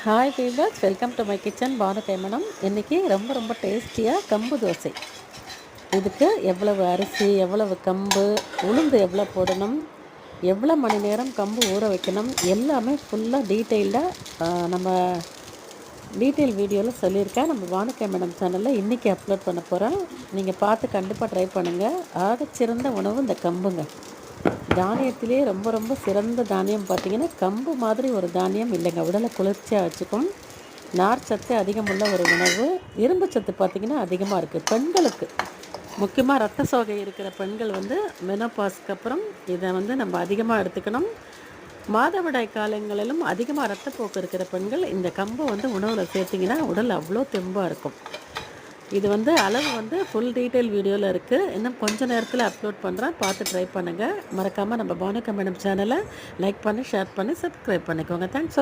Hi viewers, welcome to my kitchen பானுகைமணம். இன்றைக்கி ரொம்ப டேஸ்டியாக கம்பு தோசை. இதுக்கு எவ்வளவு அரிசி, எவ்வளவு கம்பு, உளுந்து எவ்வளோ போடணும், எவ்வளோ மணி நேரம் கம்பு ஊற வைக்கணும், எல்லாமே ஃபுல்லாக நம்ம டீட்டெயில் வீடியோவில் சொல்லியிருக்கேன். நம்ம பானுகைமணம் சேனலில் இன்றைக்கி அப்லோட் பண்ண போகிறோம். நீங்கள் பார்த்து கண்டிப்பாக ட்ரை பண்ணுங்கள். ஆகச்சிறந்த உணவு இந்த கம்புங்க. தானியத்திலே ரொம்ப சிறந்த தானியம் பார்த்திங்கன்னா கம்பு மாதிரி ஒரு தானியம் இல்லைங்க. உடலை குளிர்ச்சியாக வச்சுக்கும். நார் சத்து அதிகமுள்ள ஒரு உணவு. இரும்பு சத்து பார்த்திங்கன்னா அதிகமாக இருக்குது. பெண்களுக்கு முக்கியமாக ரத்த சோகை இருக்கிற பெண்கள் மெனோபாஸ்க்கு அப்புறம் இதை நம்ம அதிகமாக எடுத்துக்கணும். மாதவிடாய் காலங்களிலும் அதிகமாக ரத்தப்போக்கு இருக்கிற பெண்கள் இந்த கம்பை உணவில் சேர்த்திங்கன்னா உடல் அவ்வளோ தெம்பாக இருக்கும். இது அளவு ஃபுல் டீட்டெயில் வீடியோவில் இருக்குது. இன்னும் கொஞ்சம் நேரத்தில் அப்லோட் பண்ணுறேன். பார்த்து ட்ரை பண்ணுங்கள். மறக்காமல் நம்ம பானுகைமணம் சேனலை லைக் பண்ணி, ஷேர் பண்ணி, சப்ஸ்கிரைப் பண்ணிக்கோங்க. தேங்க்ஸ்.